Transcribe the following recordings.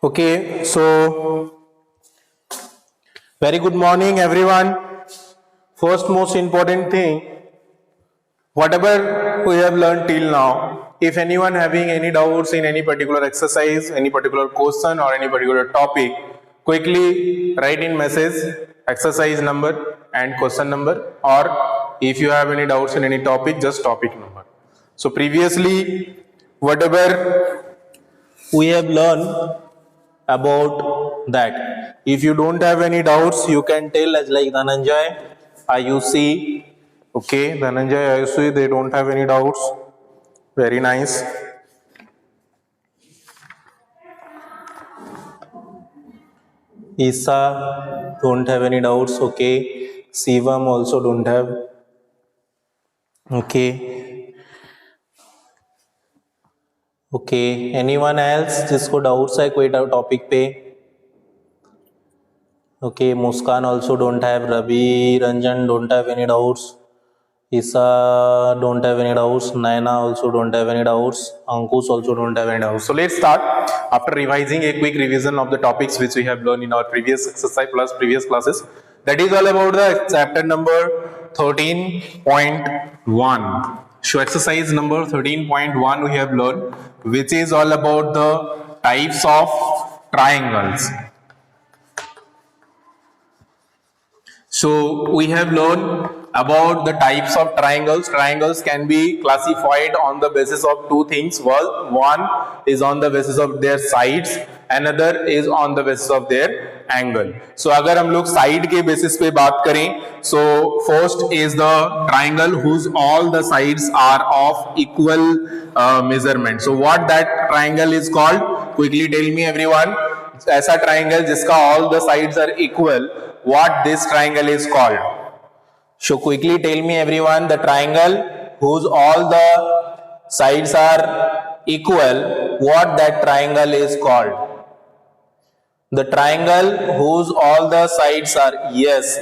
Okay, so very good morning, everyone. First, most important thing, whatever we have learned till now, if anyone having any doubts in any particular exercise, any particular question, or any particular topic, quickly write in message exercise number and question number, or if you have any doubts in any topic, just topic number. So previously, whatever we have learned about that. If you don't have any doubts, you can tell as like Dhananjay, Ayushi. Okay, Dhananjay, Ayushi, they don't have any doubts. Very nice. Isa don't have any doubts. Okay. Shivam also don't have. Okay. Okay anyone else जिसको doubts है कोई topic पे okay Muskan also don't have Ravi Ranjan don't have any doubts Isa don't have any doubts Naina also don't have any doubts Ankush also don't have any doubts so let's start after revising a quick revision of the topics which we have learn in our previous exercise plus previous classes that is all about the chapter number 13.1. So exercise number 13.1 we have learned, which is all about the types of triangles. So we have learned about the types of triangles. Triangles can be classified on the basis of two things. One is on the basis of their sides, another is on the basis of their angle. So अगर हम लोग side के basis पे बात करें, so first is the triangle whose all the sides are of equal measurement. So what that triangle is called? Quickly tell me everyone. ऐसा triangle जिसका all the sides are equal, what this triangle is called? So quickly tell me everyone, the triangle whose all the sides are equal, what that triangle is called? The triangle whose all the sides are, yes,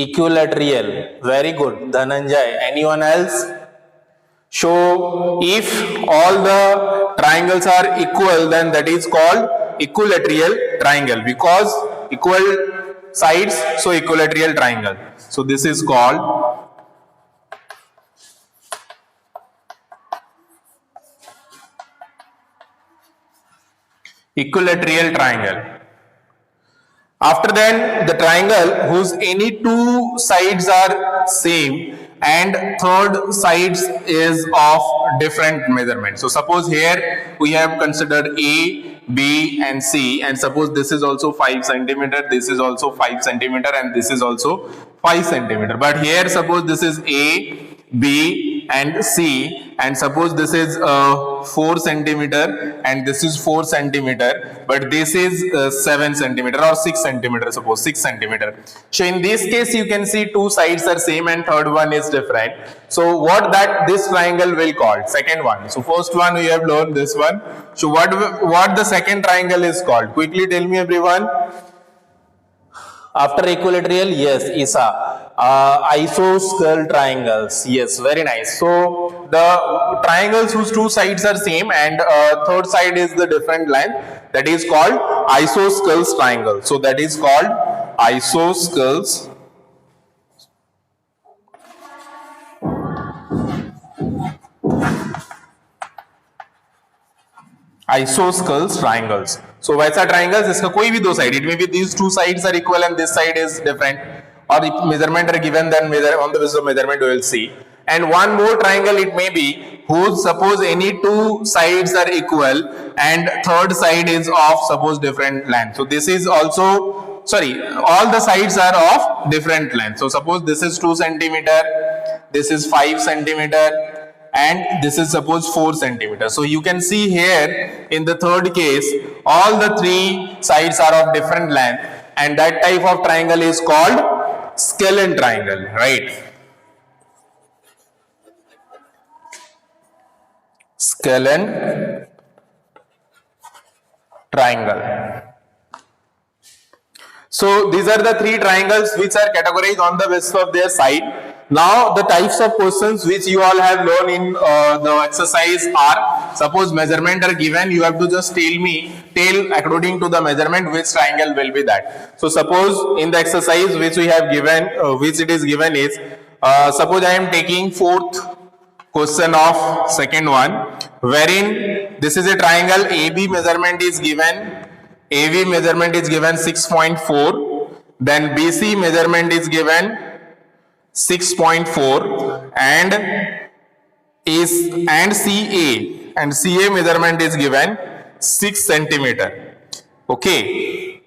equilateral. Very good, Dhananjay. Anyone else? So if all the triangles are equal, then that is called equilateral triangle, because equal sides, so equilateral triangle. So this is called equilateral triangle. After then, the triangle whose any two sides are same and third sides is of different measurement. So suppose here we have considered A, B and C, and suppose this is also 5 centimeter, this is also 5 centimeter, and this is also 5 centimeter. But here suppose this is A, B and C, and suppose this is 4 centimeter and this is 4 centimeter, but this is 7 centimeter or 6 centimeter, suppose 6 centimeter. So in this case you can see two sides are same and third one is different. So what that this triangle will call? Second one. So first one we have learned this one. So what the second triangle is called? Quickly tell me everyone. After equilateral, yes, Isa. Isosceles triangles, yes, very nice. So the triangles whose two sides are same and third side is the different length, that is called isosceles triangle. So that is called isosceles triangles. So वैसा triangles जिसका कोई भी दो side, it may be these two sides are equal and this side is different, or if measurement are given, then on the basis of measurement we will see. And one more triangle it may be whose suppose any two sides are equal and third side is of suppose different length. So this is also, sorry, all the sides are of different length. So suppose this is 2 centimeter, this is 5 centimeter, and this is suppose 4 centimeters. So you can see here in the third case all the three sides are of different length, and that type of triangle is called scalene triangle, right? Scalene triangle. So these are the three triangles which are categorized on the basis of their side. Now the types of questions which you all have learned in the exercise are, suppose measurement are given, you have to just tell according to the measurement which triangle will be that. So suppose in the exercise which we have given, which it is given is, suppose I am taking fourth question of second one, wherein this is a triangle, AB measurement is given, AV measurement is given 6.4, then BC measurement is given 6.4, and CA measurement is given 6 centimeter. Okay,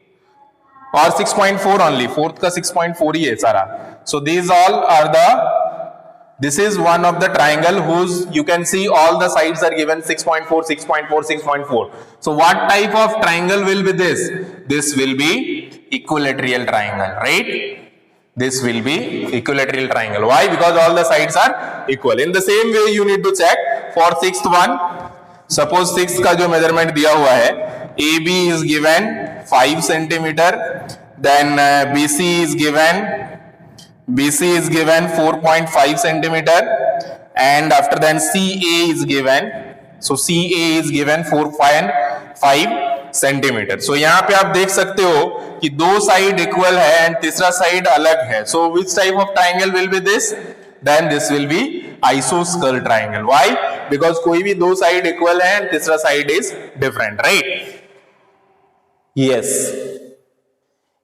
or 6.4 only, fourth का 6.4 ही है सारा. So these all are the, this is one of the triangle whose you can see all the sides are given 6.4, 6.4, 6.4. So what type of triangle will be this? This will be equilateral triangle, right? This will be equilateral triangle. Why? Because all the sides are equal. In the same way you need to check for sixth one. Suppose sixth का जो measurement दिया हुआ है, AB is given 5 centimeter, then BC is given 4.5 centimeter, and after then CA is given, so CA is given 4.5 centimetre. So यहाँ पे आप देख सकते हो कि दो साइड इक्वल है एंड तीसरा साइड अलग है. So which type of triangle will be this? Then this will be आइसोस्केल ट्राइंगल. व्हाई? बिकॉज कोई भी दो साइड इक्वल है एंड तीसरा side is different, right?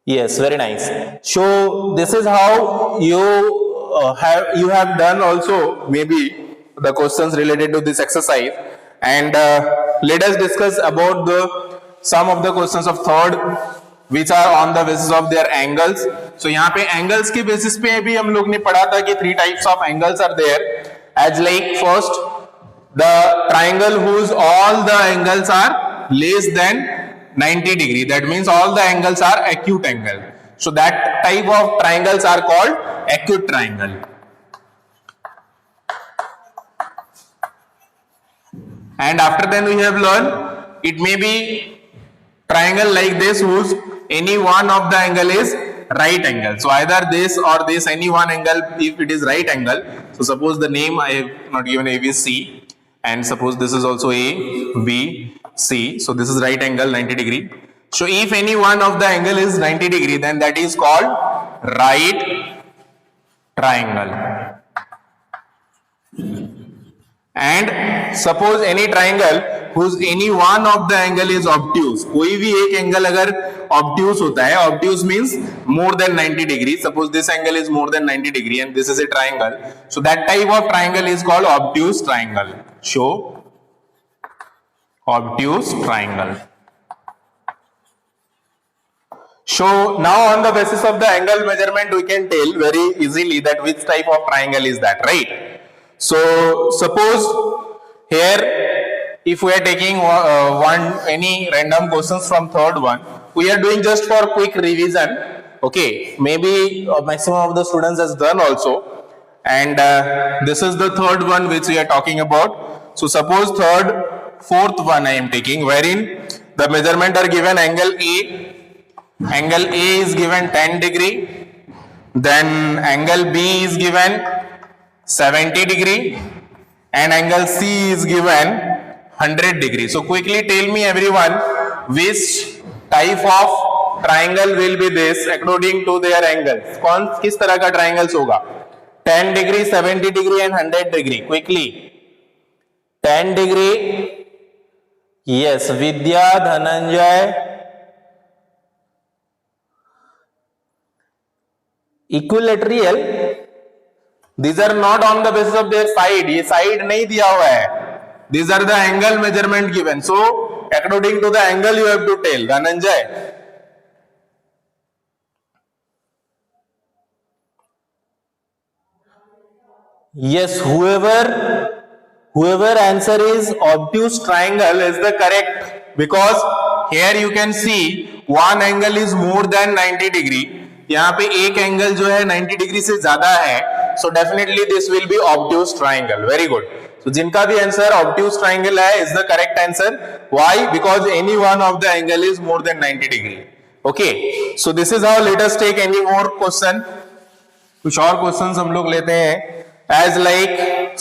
yes, very nice. So this is how you have done also maybe the questions related to this exercise, and let us discuss about some of the questions of third which are on the basis of their angles. So यहाँ पे angles के basis पे भी हम लोग ने पढ़ा था कि 3 types of angles are there, as like first the triangle whose all the angles are less than 90 degree, that means all the angles are acute angle. So that type of triangles are called acute triangle. And after then we have learned it may be triangle like this whose any one of the angle is right angle. So either this or this, any one angle if it is right angle. So suppose the name I have not given ABC, and suppose this is also A, B, C. So this is right angle 90 degree. So if any one of the angle is 90 degree, then that is called right triangle. And suppose any triangle whose any one of the angle is obtuse, कोई भी एक angle अगर obtuse होता है, obtuse means more than 90 degree. Suppose this angle is more than 90 degree and this is a triangle, so that type of triangle is called obtuse triangle. Show obtuse triangle. So now on the basis of the angle measurement we can tell very easily that which type of triangle is that, right? So suppose here if we are taking any random questions from third one, we are doing just for quick revision. Okay, maybe maximum of the students has done also, and this is the third one which we are talking about. So suppose fourth one I am taking, wherein the measurement are given angle A. Angle A is given 10 degree, then angle B is given 70 degree, and angle C is given 100 degree. So quickly tell me everyone, which type of triangle will be this according to their angles? कौन किस तरह का triangles होगा? 10 degree, 70 degree and 100 degree. Quickly. 10 degree. Yes, Vidya, Dhananjay. Equilateral. These are not on the basis of their side. ये side नहीं दिया हुआ है. These are the angle measurement given. So according to the angle you have to tell. Dhananjay. Yes, whoever answer is obtuse triangle is the correct, because here you can see one angle is more than 90 degree. यहाँ पे एक angle जो है 90 degree से ज्यादा है, so definitely this will be obtuse triangle. Very good. So जिनका भी आंसर obtuse triangle है is the correct answer. Why? Because any one of the angle is more than 90 degree. Okay. So this is how. Let us take any more question. कुछ और questions हम लोग लेते हैं as like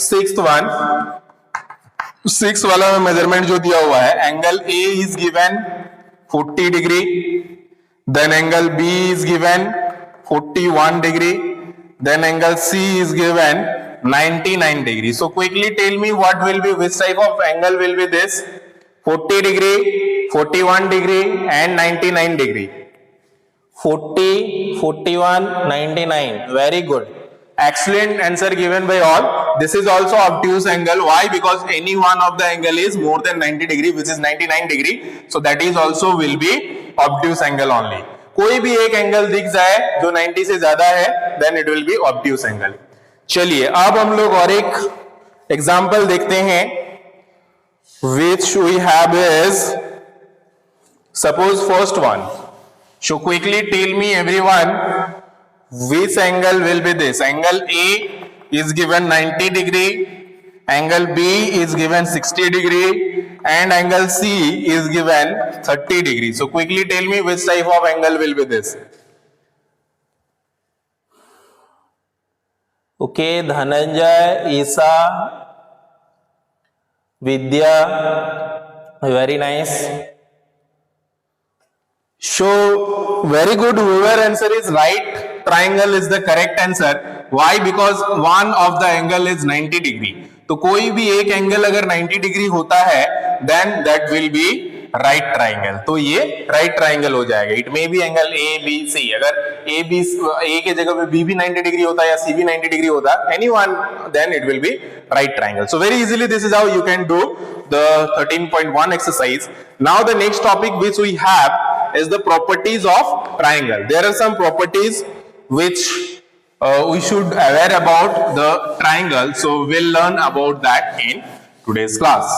six वाला measurement जो दिया हुआ है, angle A is given 40 degree, then angle B is given 41 degree, then angle C is given 99 degree. So quickly tell me what will be, which type of angle will be this? 40 degree, 41 degree and 99 degree. 40, 41, 99. Very good. Excellent answer given by all. This is also obtuse angle. Why? Because any one of the angle is more than 90 degree, which is 99 degree. So that is also will be obtuse angle only. कोई भी एक angle दिख जाए जो 90 से ज्यादा है, then it will be obtuse angle. चलिए अब हम लोग और एक एग्जांपल देखते हैं, which we have is suppose first one. So quickly tell me everyone which angle will be this. Angle A is given 90 degree, angle B is given 60 degree and angle C is given 30 degree. So quickly tell me which type of angle will be this. Okay, Dhananjay, Isa, Vidya, very nice. So very good, whoever answer is right, triangle is the correct answer. Why? Because one of the angle is 90 degree. तो कोई भी एक angle अगर 90 degree होता है, then that will be right triangle. तो ये right triangle हो जाएगा. It may be angle A B C. अगर ए के जगह पे बी भी 90 डिग्री होता है या सी भी 90 डिग्री होता है, any one, then it will be right triangle. So very easily this is how you can do the 13.1 exercise. Now the next topic which we have is the properties of triangle. There are some properties which we should aware about the triangle, so we'll learn about that in today's class.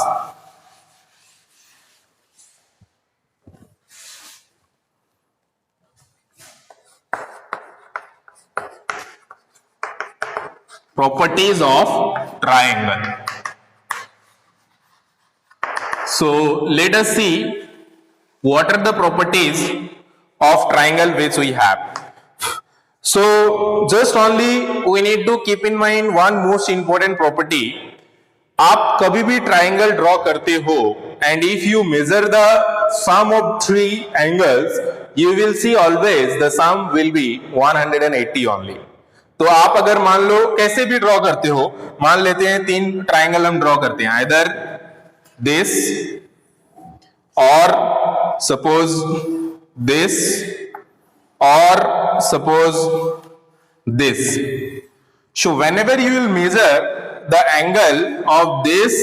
Properties of triangle. So let us see what are the properties of triangle which we have. So just only we need to keep in mind one most important property. आप कभी भी triangle draw करते हो and if you measure the sum of three angles, you will see always the sum will be 180 only. तो आप अगर मान लो कैसे भी ड्रॉ करते हो, मान लेते हैं तीन ट्राइंगल हम ड्रॉ करते हैं, either this or suppose this or suppose this. So whenever you will measure the angle of this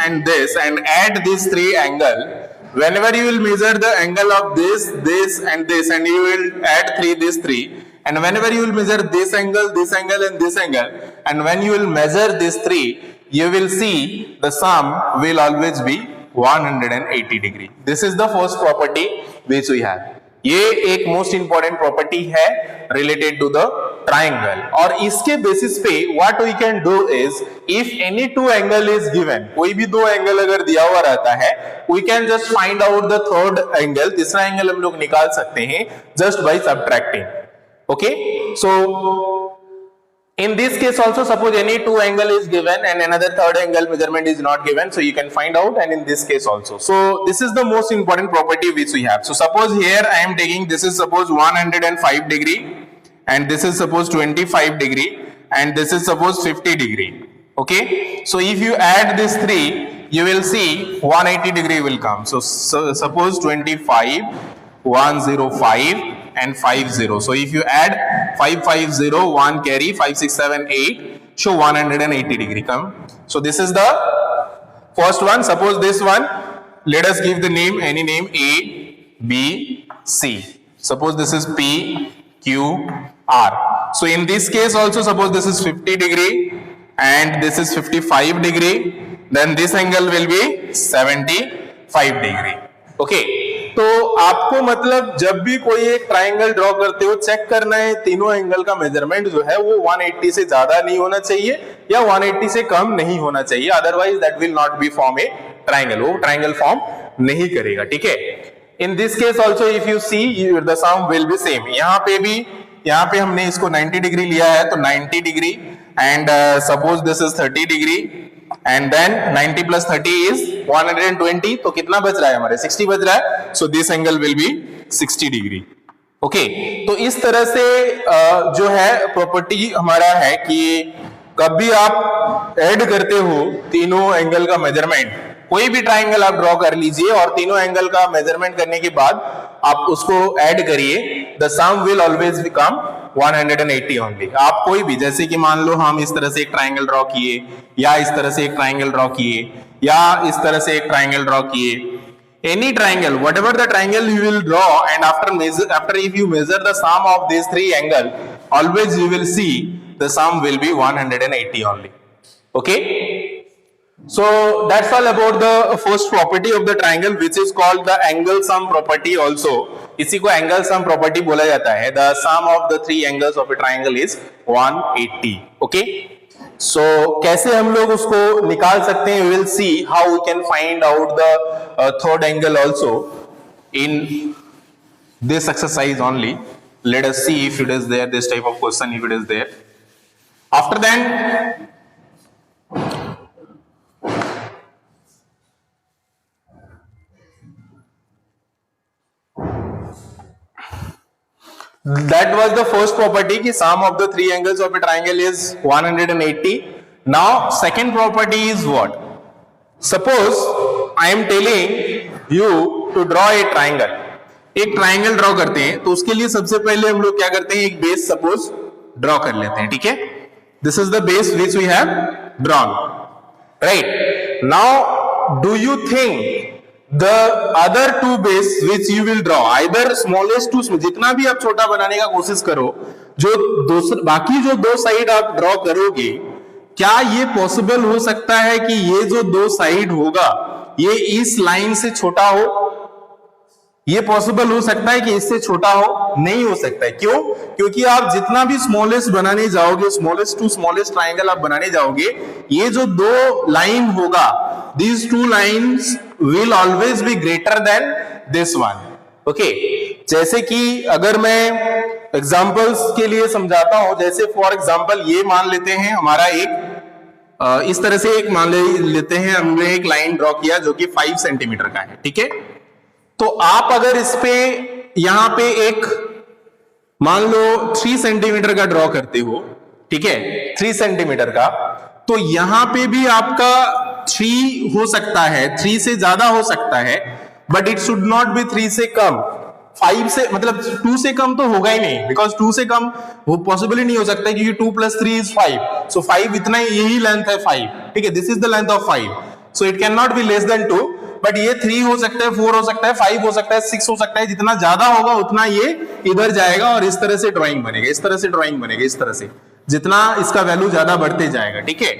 and this and add these three angle, whenever you will measure the angle of this and this and you will add these three, and whenever you will measure this angle and this angle, and when you will measure these three, you will see the sum will always be 180 degree. This is the first property which we have. ये एक most important property है related to the triangle. और इसके basis पे what we can do is, if any two angle is given, कोई भी दो angle अगर दिया हुआ रहता है, we can just find out the third angle. तीसरा एंगल हम लोग निकाल सकते हैं just by subtracting. Okay, so in this case also, suppose any two angle is given and another third angle measurement is not given, so you can find out, and in this case also. So this is the most important property which we have. So suppose here I am taking, this is suppose 105 degree and this is suppose 25 degree and this is suppose 50 degree. Okay, so if you add these three, you will see 180 degree will come. So suppose 25, 105 and 50. So if you add 550, 1 carry, 5, 6, 7, 8, show 180 degree come. So this is the first one. Suppose this one, let us give the name, any name, A, B, C. Suppose this is P, Q, R. So in this case also, suppose this is 50 degree and this is 55 degree, then this angle will be 75 degree. Okay. तो आपको मतलब जब भी कोई एक triangle draw करते हो, check करना है तीनों एंगल का मेजरमेंट जो है वो 180 से ज्यादा नहीं होना चाहिए या 180 से कम नहीं होना चाहिए, otherwise that will not be form a triangle. वो ट्राइंगल फॉर्म नहीं करेगा. ठीक है. In this case also if you see the sum will be same. यहाँ पे भी यहाँ पे हमने इसको 90 डिग्री लिया है, तो 90 degree and suppose this is 30 degree and then 90 plus 30 is 120, तो कितना बच रहा है हमारे 60 बच रहा है, so this angle will B 60 degree. Okay, तो इस तरह से जो है प्रॉपर्टी हमारा है कि कभी आप ऐड करते हो तीनों एंगल का मेजरमेंट, कोई भी ट्राइंगल आप ड्रॉ कर लीजिए और तीनों एंगल का मेजरमेंट करने के बाद आप उसको ऐड करिए, the sum will always become 180 only. आप कोई भी, जैसे कि मान लो हम इस तरह से एक ट्राइंगल ड्रॉ किए, या इस तरह से एक ट्राइंगल ड्रॉ किए, या इस तरह से एक ट्राइंगल ड्रॉ किए, any triangle, whatever the triangle you will draw, and after if you measure the sum of these three angle, always you will see the sum will be 180 only. Okay, so that's all about the first property of the triangle, which is called the angle sum property also. इसी को angle sum property बोला जाता है। The sum of the three angles of a triangle is 180. Okay, so कैसे हम लोग उसको निकाल सकते हैं, we will see how we can find out the third angle also in this exercise only. Let us see if it is there, this type of question, if it is there. After that, that was the first property कि sum of the three angles of a triangle is 180. Now second property is what? Suppose I am telling you to draw a triangle. एक triangle draw करते हैं, तो उसके लिए सबसे पहले हम लोग क्या करते हैं, एक बेस सपोज ड्रॉ कर लेते हैं। ठीक है, this is the base which we have drawn, right. Now do you think the other two base which you will draw, either smallest to, जितना भी आप छोटा बनाने का कोशिश करो, जो बाकी जो दो साइड आप ड्रॉ करोगे, क्या ये पॉसिबल हो सकता है कि ये जो दो साइड होगा ये इस लाइन से छोटा हो? ये पॉसिबल हो सकता है कि इससे छोटा हो? नहीं हो सकता है। क्यों? क्योंकि आप जितना भी स्मॉलेस्ट बनाने जाओगे, स्मॉलेस्ट टू स्मॉलेस्ट ट्राइंगल आप बनाने जाओगे, ये जो दो लाइन होगा, these two lines will always be greater than this one. Okay, जैसे कि अगर मैं एग्जांपल्स के लिए समझाता हूं, जैसे फॉर एग्जांपल ये मान लेते हैं हमारा एक इस तरह से एक मान लेते हैं, हमने एक लाइन ड्रॉ किया जो कि 5 सेंटीमीटर का है। ठीक है, तो आप अगर इस पे यहां पे एक मान लो 3 सेंटीमीटर का ड्रॉ करते हो, ठीक है, 3 सेंटीमीटर का, तो यहां पे भी आपका 3 हो सकता है, 3 से ज्यादा हो सकता है, but it should not be 3 से कम। 5 से मतलब 2 से कम तो होगा ही नहीं, बिकॉज 2 से कम वो पॉसिबल ही नहीं हो सकता, क्योंकि 2 + 3 = 5, सो 5 इतना यही लेंथ है 5। ठीक है, this is the length of 5, so it can not be less than 2, but ये 3 हो सकता है, 4 हो सकता है, 5 हो सकता है, 6 हो सकता है। जितना ज्यादा होगा उतना ये इधर जाएगा और इस तरह से ड्राइंग बनेगा, इस तरह से ड्राइंग बनेगा, इस तरह से, जितना इसका वैल्यू ज्यादा बढ़ते जाएगा। ठीक है,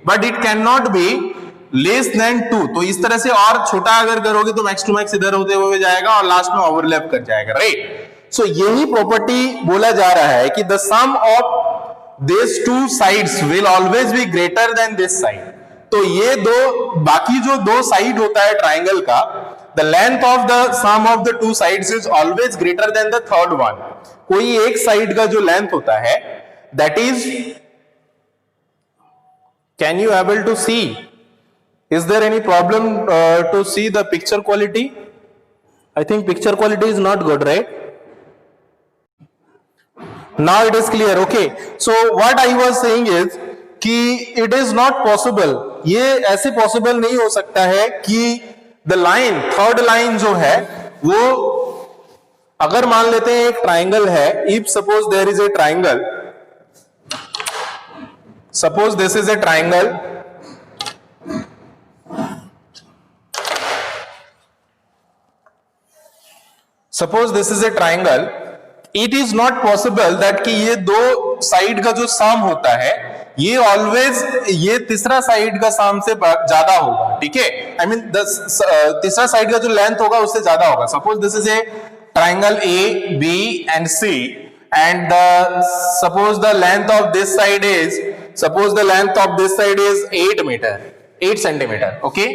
but it can not be less than 2, तो इस तरह से और छोटा अगर करोगे तो मैक्स टू मैक्स इधर होते हुए जाएगा और लास्ट में ओवरलैप कर जाएगा, राइट। सो यही प्रॉपर्टी बोला जा रहा है कि the sum of this two sides will always be greater than this side. तो ये दो, बाकी जो दो साइड होता है ट्राइंगल का, the length of the sum of the two sides is always greater than the third one. कोई एक साइड का जो लेंथ होता है, that is, can you able to see? Is there any problem to see the picture quality? I think picture quality is not good, right? Now it is clear. Okay, so what I was saying is कि it is not possible, ये ऐसे possible नहीं हो सकता है कि the line, third line जो है वो, अगर मान लेते हैं एक triangle है, if suppose there is a triangle, suppose this is a triangle, suppose this is a triangle, it is not possible that कि ये दो साइड का जो सम होता है ये ऑलवेज ये तीसरा साइड का सम से ज्यादा होगा। ठीक है, आई मीन तीसरा साइड का जो लेंथ होगा उससे ज्यादा होगा। Suppose this is a triangle A B and C, and suppose the length of this side is, suppose the length of this side is 8 meter, 8 centimeter, okay,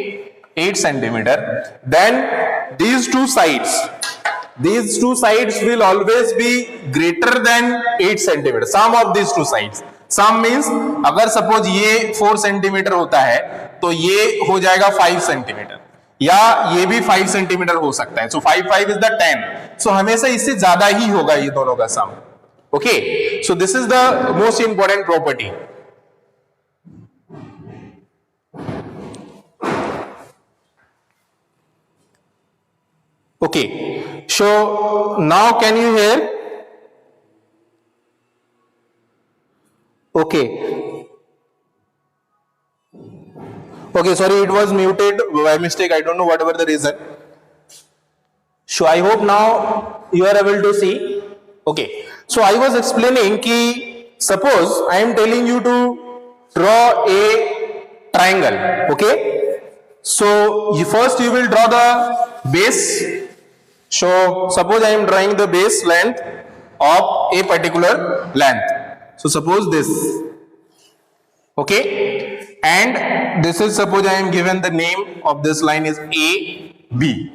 8 centimeter, then these two sides, these two sides will always be greater than 8 centimeter. Sum of these two sides. Sum means अगर suppose ये 4 centimetre होता है तो ये हो जाएगा 5 centimetre, या ये भी 5 सेंटीमीटर हो सकता है. सो 5 5 इज द 10. सो हमेशा इससे ज्यादा ही होगा ये दोनों का sum. Okay, so this is the most important property. Okay, so now can you hear? Okay. Okay, sorry, it was muted by mistake. I don't know whatever the reason. So I hope now you are able to see. Okay. So I was explaining कि suppose I am telling you to draw a triangle. Okay. So first you will draw the base. So suppose I am drawing the base length of a particular length. So suppose this. Okay. And this is, suppose I am given the name of this line is A, B.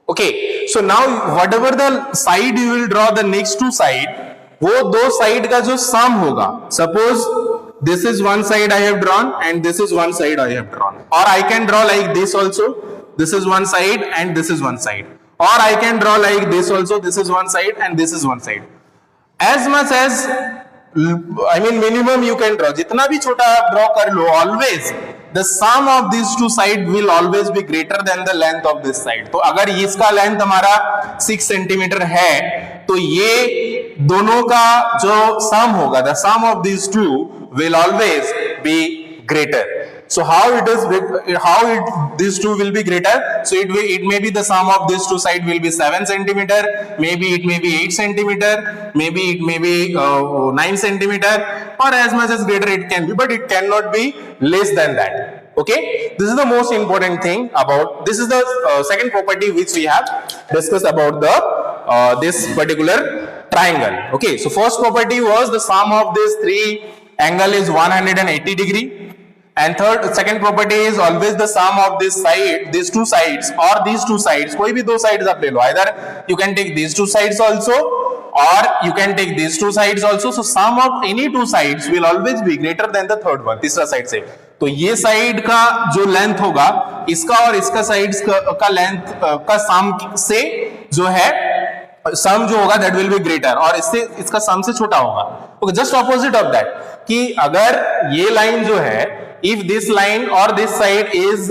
Okay. So now whatever the side you will draw, the next two side, वो दो side का जो sum होगा. Suppose this is one side I have drawn and this is one side I have drawn. Or I can draw like this also. This is one side and this is one side. Or I can draw like this also. This is one side and this is one side. As much as I mean minimum you can draw. जितना भी छोटा आप draw कर लो, always the sum of these two sides will always be greater than the length of this side. तो अगर इसका length हमारा 6 centimetre है तो ये दोनों का जो sum होगा, the sum of these two will always be greater. So how it is, these two will be greater? So it may be the sum of these two sides will be 7 centimeter, maybe it may be 8 centimeter, maybe it may be 9 centimeter, or as much as greater it can be, but it cannot be less than that. Okay, this is the most important thing about, this is the second property which we have discussed about the this particular triangle. Okay, so first property was the sum of these three angle is 180 degree. And second property is always the sum of this side, these two sides or these two sides. कोई भी दो sides आप ले लो. Either you can take these two sides also or you can take these two sides also. So sum of any two sides will always be greater than the third one. तीसरा side से. तो ये side का जो length होगा, इसका और इसका sides का length का sum से जो है सम जो होगा that will be greater, और इससे इसका सम से छोटा होगा. Okay, just opposite of that कि अगर ये लाइन जो है, if this line or this side is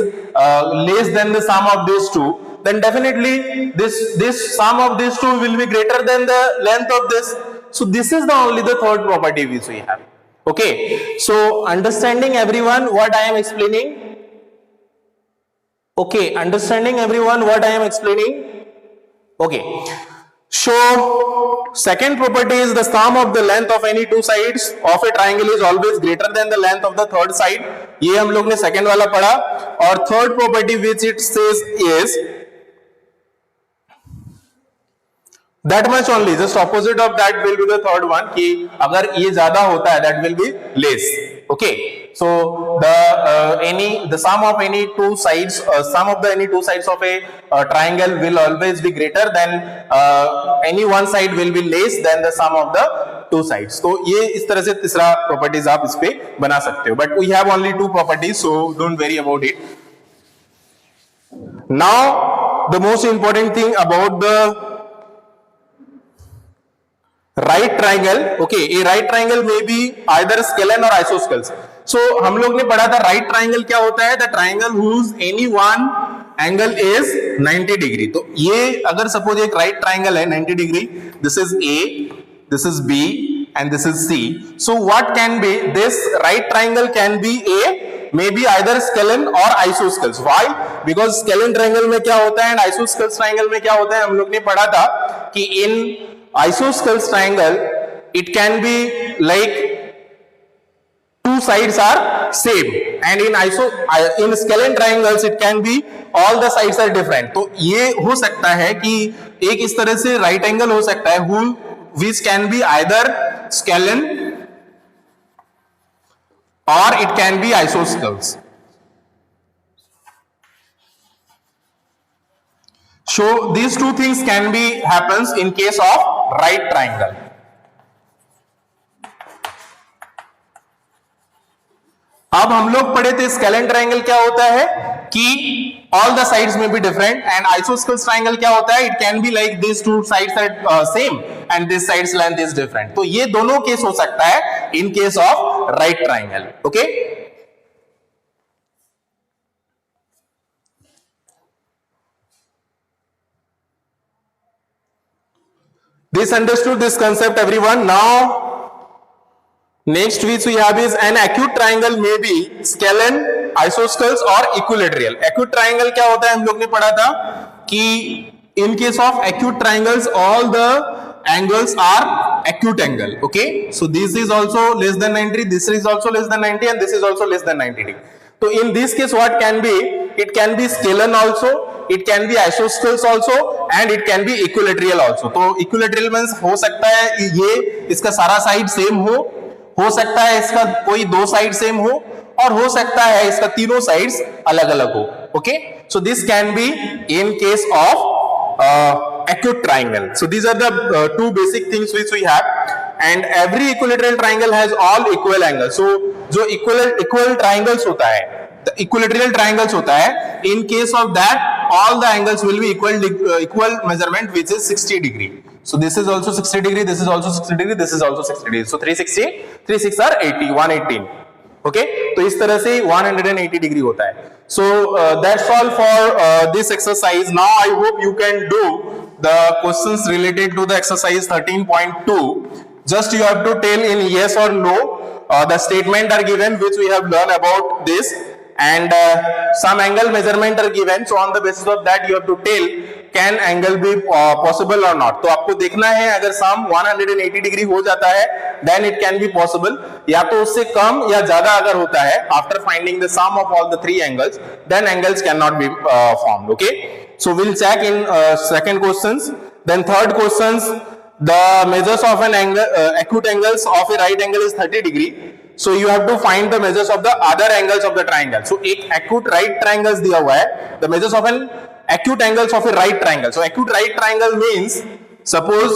less than the sum of these two, then definitely this sum of these two will be greater than the length of this. So this is the only the third property which we have. Okay, so understanding everyone what I am explaining? Okay, understanding everyone what I am explaining? Okay, so second property is the sum of the length of any two sides of a triangle is always greater than the length of the third side. ये हम लोग ने second वाला पढ़ा. और third property which it says is that much only, just opposite of that will be the third one कि अगर ये ज्यादा होता है that will be less. Okay, so the sum of any two sides, sum of the any two sides of a triangle will always be greater than any one side will be less than the sum of the two sides. तो ये इस तरह से तीसरा properties आप इस पे बना सकते हो. But we have only two properties, so don't worry about it. Now the most important thing about the right triangle. Okay, a right triangle may be either scalene or isosceles. So हम लोग ने पढ़ा था right triangle क्या होता है, the triangle whose any one angle is 90 degree. तो ये अगर suppose एक right triangle है 90 degree, this is A, this is B and this is C. So what can be, this right triangle can be a maybe either scalene or isosceles. Why? Because scalene triangle में क्या होता है and isosceles triangle में क्या होता है, हम लोग ने पढ़ा था कि in isosceles triangle it can be like two sides are same, and in scalene triangles it can be all the sides are different. तो ये हो सकता है कि एक इस तरह से right angle हो सकता है which can be either scalene or it can be isosceles. So these two things can be happens in case of right triangle. अब हम लोग पढ़े थे स्केलेन ट्राइंगल क्या होता है कि ऑल द साइड्स में be different, and isosceles triangle क्या होता है, it can be like this two sides are same and this sides length is different. तो ये दोनों केस हो सकता है in case of right triangle. Okay, this understood this concept everyone. Now next which we have is an acute triangle may be scalene, isosceles or equilateral. Acute triangle क्या होता है, हम लोग ने पढ़ा था कि in case of acute triangles all the angles are acute angle. Okay, so this is also less than 90, this is also less than 90 and this is also less than 90 degree. So in this case what can be, it can be scalene also, it can be isosceles also and it can be equilateral also. तो equilateral means हो सकता है ये इसका सारा side same हो सकता है इसका कोई दो साइड सेम हो सकता है इसका तीनों साइड्स अलग अलग हो. Okay, so this can be in case of acute triangle. So these are the two basic things which we have, and every equilateral triangle has all equal angles. So जो equal triangles होता है, the equilateral triangles होता है, in case of that all the angles will be equal measurement which is 60 degree. So this is also 60 degree, this is also 60 degree, this is also 60 degree. So 360, 3 6 are 80, 118. Okay, तो इस तरह से 180 degree होता है. So that's all for this exercise. Now I hope you can do the questions related to the exercise 13.2. Just you have to tell in yes or no. The statement are given which we have learned about this, and some angle measurement are given. So on the basis of that you have to tell can angle be possible or not. तो आपको देखना है अगर sum 180 degree हो जाता है then it can be possible, या तो उससे कम या ज्यादा अगर होता है after finding the sum of all the three angles then angles cannot be formed. Okay, so we'll check in second questions. Then third questions, the measures of an angle acute angles of a right angle is 30 degree. So you have to find the measures of the other angles of the triangle. So एक acute right triangles दिया हुआ है, the measures of an acute angles of a right triangle. So acute right triangle means suppose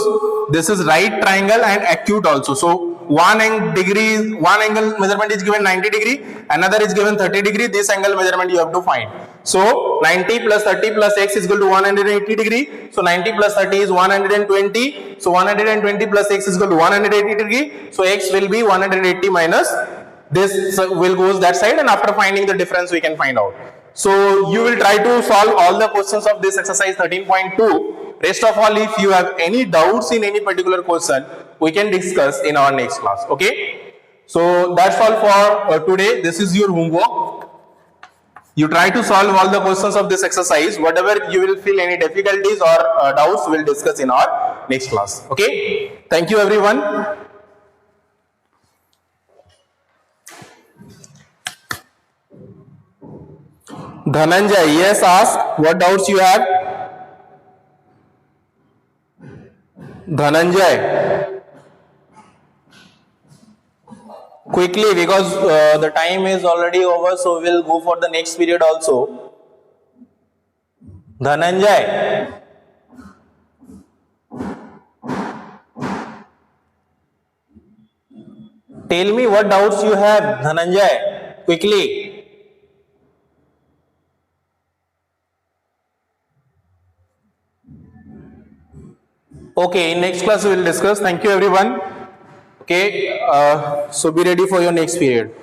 this is right triangle and acute also. So one angle measurement is given 90 degree, another is given 30 degree. This angle measurement you have to find. So 90 plus 30 plus x is equal to 180 degree. So 90 plus 30 is 120. So 120 plus x is equal to 180 degree. So x will be 180 minus this will goes that side, and after finding the difference we can find out. So you will try to solve all the questions of this exercise 13.2. Rest of all, if you have any doubts in any particular question, we can discuss in our next class. Okay, so that's all for today. This is your homework. You try to solve all the questions of this exercise. Whatever you will feel any difficulties or doubts, we'll discuss in our next class. Okay, thank you everyone. Dhananjay, yes, ask what doubts you have. Dhananjay, quickly because the time is already over, so we'll go for the next period also. Dhananjay, tell me what doubts you have. Dhananjay, quickly. Okay, in next class we will discuss. Thank you everyone. Okay, so be ready for your next period.